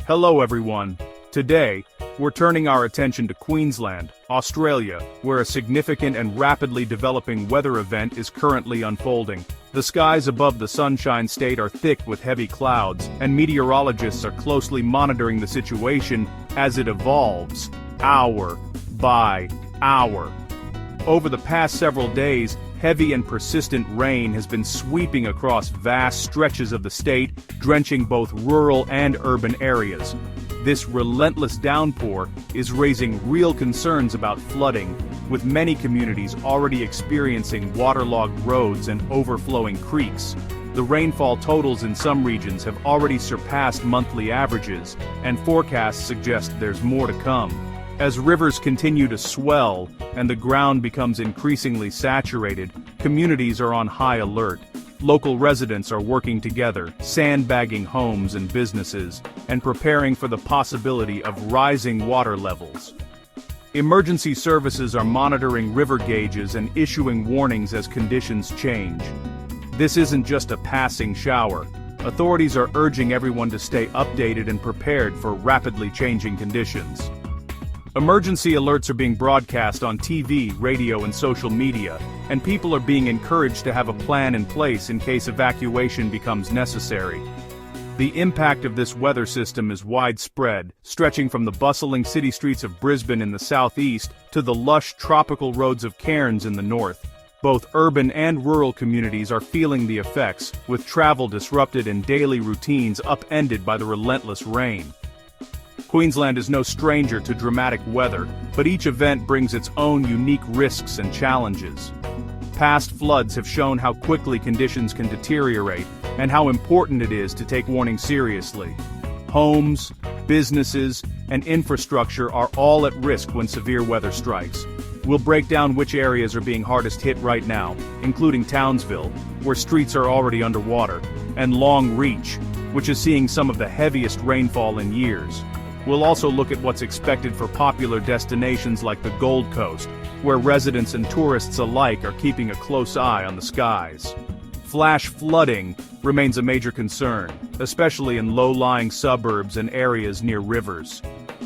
Hello everyone. Today, we're turning our attention to Queensland, Australia, where a significant and rapidly developing weather event is currently unfolding. The skies above the Sunshine State are thick with heavy clouds, and meteorologists are closely monitoring the situation as it evolves, hour by hour. Over the past several days, heavy and persistent rain has been sweeping across vast stretches of the state, drenching both rural and urban areas. This relentless downpour is raising real concerns about flooding, with many communities already experiencing waterlogged roads and overflowing creeks. The rainfall totals in some regions have already surpassed monthly averages, and forecasts suggest there's more to come. As rivers continue to swell and the ground becomes increasingly saturated, communities are on high alert. Local residents are working together, sandbagging homes and businesses, and preparing for the possibility of rising water levels. Emergency services are monitoring river gauges and issuing warnings as conditions change. This isn't just a passing shower. Authorities are urging everyone to stay updated and prepared for rapidly changing conditions. Emergency alerts are being broadcast on TV, radio, and social media, and people are being encouraged to have a plan in place in case evacuation becomes necessary. The impact of this weather system is widespread, stretching from the bustling city streets of Brisbane in the southeast to the lush tropical roads of Cairns in the north. Both urban and rural communities are feeling the effects, with travel disrupted and daily routines upended by the relentless rain. Queensland is no stranger to dramatic weather, but each event brings its own unique risks and challenges. Past floods have shown how quickly conditions can deteriorate, and how important it is to take warning seriously. Homes, businesses, and infrastructure are all at risk when severe weather strikes. We'll break down which areas are being hardest hit right now, including Townsville, where streets are already underwater, and Long Reach, which is seeing some of the heaviest rainfall in years. We'll also look at what's expected for popular destinations like the Gold Coast, where residents and tourists alike are keeping a close eye on the skies. Flash flooding remains a major concern, especially in low-lying suburbs and areas near rivers.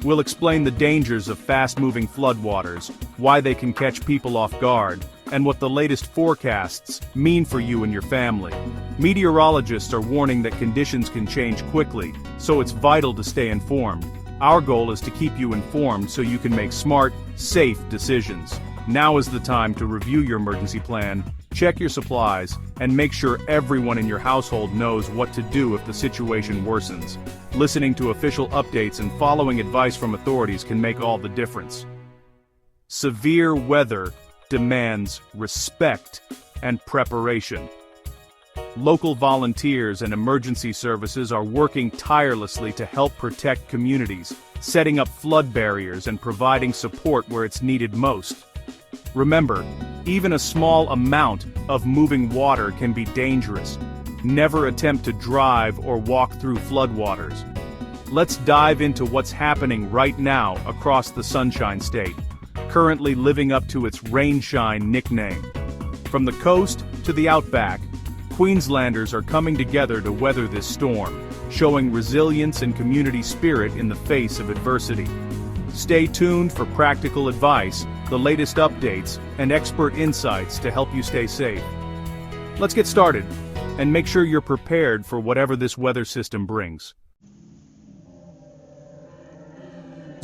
We'll explain the dangers of fast-moving floodwaters, why they can catch people off guard, and what the latest forecasts mean for you and your family. Meteorologists are warning that conditions can change quickly, so it's vital to stay informed. Our goal is to keep you informed so you can make smart, safe decisions. Now is the time to review your emergency plan, check your supplies, and make sure everyone in your household knows what to do if the situation worsens. Listening to official updates and following advice from authorities can make all the difference. Severe weather demands respect and preparation. Local volunteers and emergency services are working tirelessly to help protect communities, setting up flood barriers and providing support where it's needed most. Remember, even a small amount of moving water can be dangerous. Never attempt to drive or walk through floodwaters. Let's dive into what's happening right now across the Sunshine State, currently living up to its rainshine nickname. From the coast to the outback, Queenslanders are coming together to weather this storm, showing resilience and community spirit in the face of adversity. Stay tuned for practical advice, the latest updates, and expert insights to help you stay safe. Let's get started, and make sure you're prepared for whatever this weather system brings.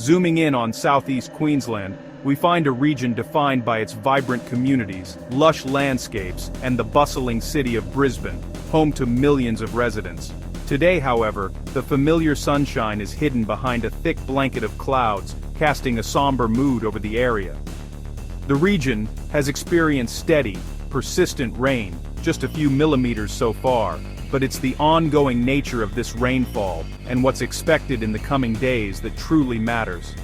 Zooming in on southeast Queensland, we find a region defined by its vibrant communities, lush landscapes, and the bustling city of Brisbane, home to millions of residents. Today, however, the familiar sunshine is hidden behind a thick blanket of clouds, casting a somber mood over the area. The region has experienced steady, persistent rain, just a few millimeters so far, but it's the ongoing nature of this rainfall and what's expected in the coming days that truly matters.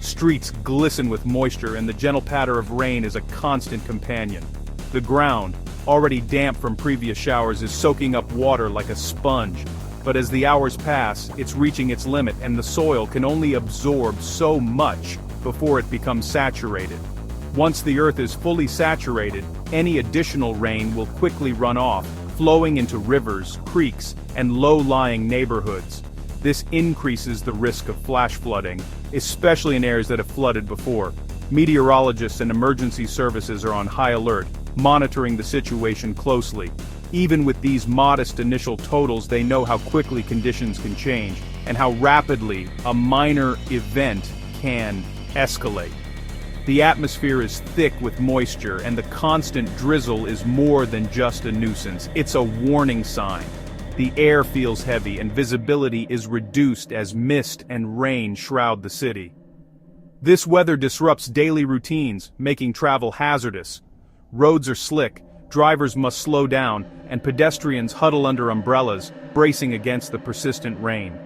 Streets glisten with moisture, and the gentle patter of rain is a constant companion. The ground, already damp from previous showers, is soaking up water like a sponge. But as the hours pass, it's reaching its limit, and the soil can only absorb so much before it becomes saturated. Once the earth is fully saturated, any additional rain will quickly run off, flowing into rivers, creeks, and low-lying neighborhoods. This increases the risk of flash flooding, especially in areas that have flooded before. Meteorologists and emergency services are on high alert, monitoring the situation closely. Even with these modest initial totals, they know how quickly conditions can change, and how rapidly a minor event can escalate. The atmosphere is thick with moisture, and the constant drizzle is more than just a nuisance, it's a warning sign. The air feels heavy and visibility is reduced as mist and rain shroud the city. This weather disrupts daily routines, making travel hazardous. Roads are slick, drivers must slow down, and pedestrians huddle under umbrellas, bracing against the persistent rain.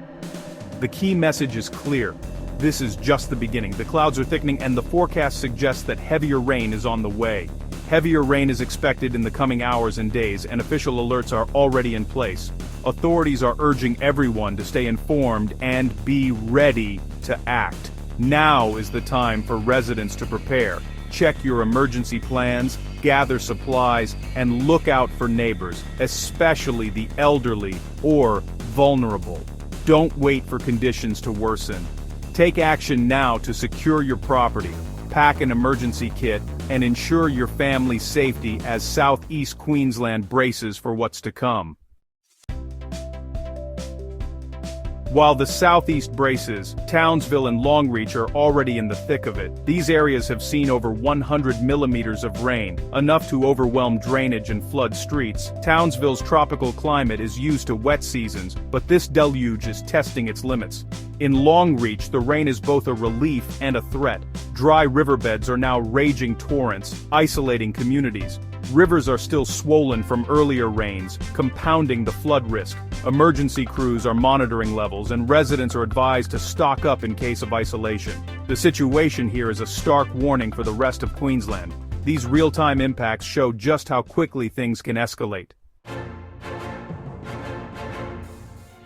The key message is clear. This is just the beginning. The clouds are thickening and the forecast suggests that heavier rain is on the way. Heavier rain is expected in the coming hours and days, and official alerts are already in place. Authorities are urging everyone to stay informed and be ready to act. Now is the time for residents to prepare. Check your emergency plans, gather supplies, and look out for neighbors, especially the elderly or vulnerable. Don't wait for conditions to worsen. Take action now to secure your property, pack an emergency kit, and ensure your family's safety as Southeast Queensland braces for what's to come. While the southeast braces, Townsville and Longreach are already in the thick of it. These areas have seen over 100 millimeters of rain, enough to overwhelm drainage and flood streets. Townsville's tropical climate is used to wet seasons, but this deluge is testing its limits. In Longreach, the rain is both a relief and a threat. Dry riverbeds are now raging torrents, isolating communities. Rivers are still swollen from earlier rains, compounding the flood risk. Emergency crews are monitoring levels, and residents are advised to stock up in case of isolation. The situation here is a stark warning for the rest of Queensland. These real-time impacts show just how quickly things can escalate.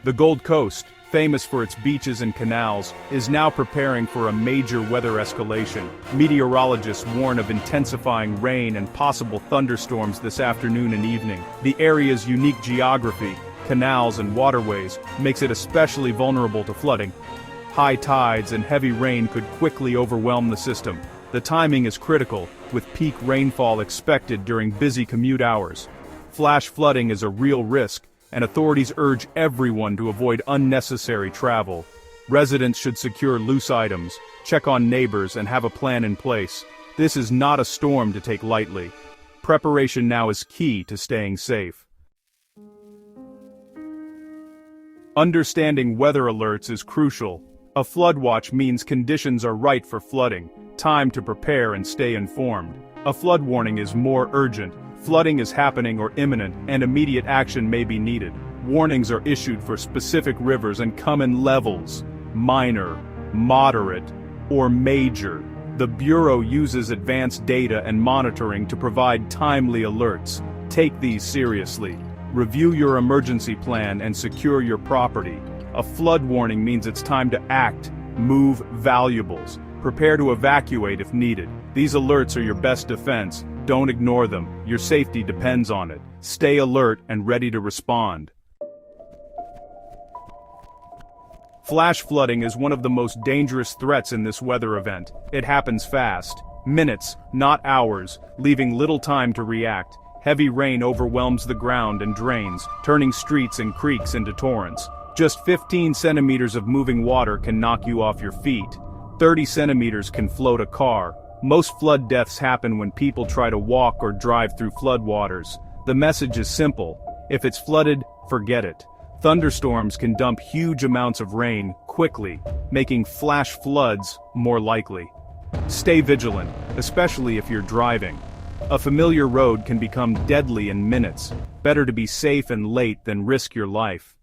The Gold Coast, famous for its beaches and canals, is now preparing for a major weather escalation. Meteorologists warn of intensifying rain and possible thunderstorms this afternoon and evening. The area's unique geography, canals and waterways, makes it especially vulnerable to flooding. High tides and heavy rain could quickly overwhelm the system. The timing is critical, with peak rainfall expected during busy commute hours. Flash flooding is a real risk, and authorities urge everyone to avoid unnecessary travel. Residents should secure loose items, check on neighbors, and have a plan in place. This is not a storm to take lightly. Preparation now is key to staying safe. Understanding weather alerts is crucial. A flood watch means conditions are right for flooding, time to prepare and stay informed. A flood warning is more urgent. Flooding is happening or imminent, and immediate action may be needed. Warnings are issued for specific rivers and come in levels: minor, moderate, or major. The Bureau uses advanced data and monitoring to provide timely alerts. Take these seriously. Review your emergency plan and secure your property. A flood warning means it's time to act, move valuables. Prepare to evacuate if needed. These alerts are your best defense. Don't ignore them. Your safety depends on it. Stay alert and ready to respond. Flash flooding is one of the most dangerous threats in this weather event. It happens fast. Minutes, not hours, leaving little time to react. Heavy rain overwhelms the ground and drains, turning streets and creeks into torrents. Just 15 centimeters of moving water can knock you off your feet. 30 centimeters can float a car. Most flood deaths happen when people try to walk or drive through floodwaters. The message is simple: if it's flooded, forget it. Thunderstorms can dump huge amounts of rain quickly, making flash floods more likely. Stay vigilant, especially if you're driving. A familiar road can become deadly in minutes. Better to be safe and late than risk your life.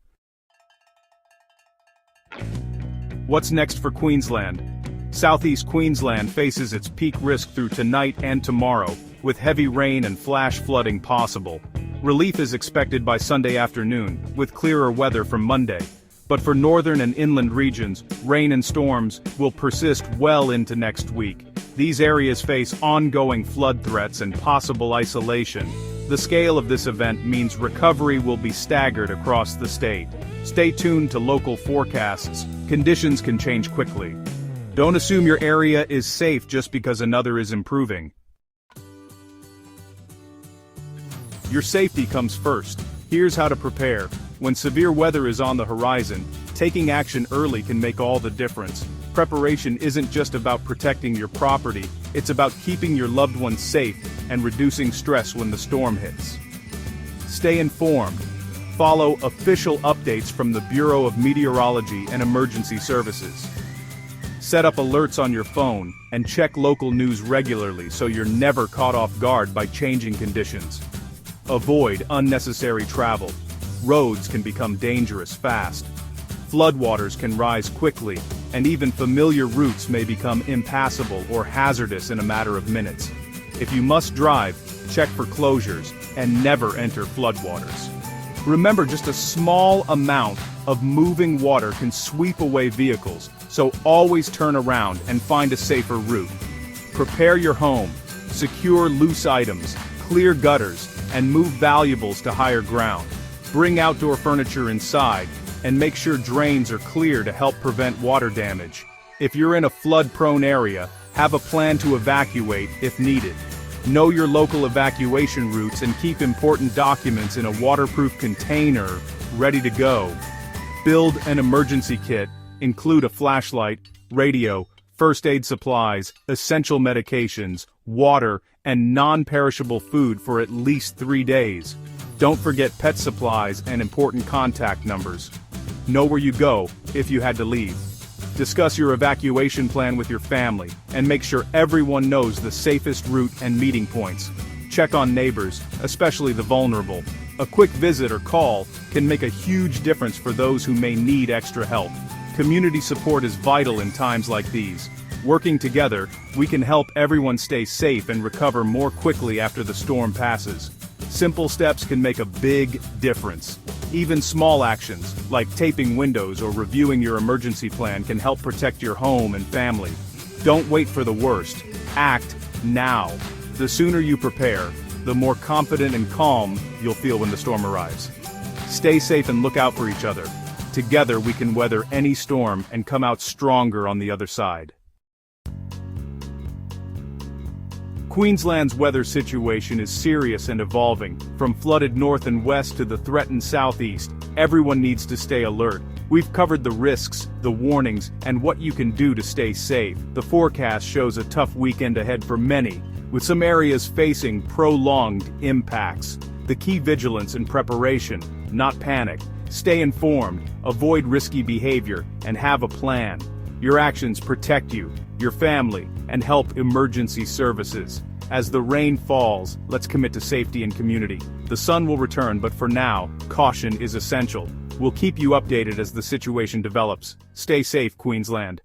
What's next for Queensland? Southeast Queensland faces its peak risk through tonight and tomorrow, with heavy rain and flash flooding possible. Relief is expected by Sunday afternoon, with clearer weather from Monday. But for northern and inland regions, rain and storms will persist well into next week. These areas face ongoing flood threats and possible isolation. The scale of this event means recovery will be staggered across the state. Stay tuned to local forecasts. Conditions can change quickly. Don't assume your area is safe just because another is improving. Your safety comes first. Here's how to prepare. When severe weather is on the horizon, taking action early can make all the difference. Preparation isn't just about protecting your property, it's about keeping your loved ones safe and reducing stress when the storm hits. Stay informed. Follow official updates from the Bureau of Meteorology and Emergency Services. Set up alerts on your phone and check local news regularly so you're never caught off guard by changing conditions. Avoid unnecessary travel. Roads can become dangerous fast. Floodwaters can rise quickly, and even familiar routes may become impassable or hazardous in a matter of minutes. If you must drive, check for closures and never enter floodwaters. Remember, just a small amount of moving water can sweep away vehicles, so always turn around and find a safer route. Prepare your home, secure loose items, clear gutters, and move valuables to higher ground. Bring outdoor furniture inside, and make sure drains are clear to help prevent water damage. If you're in a flood-prone area, have a plan to evacuate if needed. Know your local evacuation routes and keep important documents in a waterproof container, ready to go. Build an emergency kit, include a flashlight, radio, first aid supplies, essential medications, water, and non-perishable food for at least 3 days. Don't forget pet supplies and important contact numbers. Know where you go if you had to leave. Discuss your evacuation plan with your family, and make sure everyone knows the safest route and meeting points. Check on neighbors, especially the vulnerable. A quick visit or call can make a huge difference for those who may need extra help. Community support is vital in times like these. Working together, we can help everyone stay safe and recover more quickly after the storm passes. Simple steps can make a big difference. Even small actions, like taping windows or reviewing your emergency plan, can help protect your home and family. Don't wait for the worst. Act now. The sooner you prepare, the more confident and calm you'll feel when the storm arrives. Stay safe and look out for each other. Together we can weather any storm and come out stronger on the other side. Queensland's weather situation is serious and evolving. From flooded north and west to the threatened southeast, everyone needs to stay alert. We've covered the risks, the warnings, and what you can do to stay safe. The forecast shows a tough weekend ahead for many, with some areas facing prolonged impacts. The key: vigilance and preparation, not panic. Stay informed, avoid risky behavior, and have a plan. Your actions protect you, your family, and help emergency services. As the rain falls, let's commit to safety and community. The sun will return, but for now, caution is essential. We'll keep you updated as the situation develops. Stay safe, Queensland.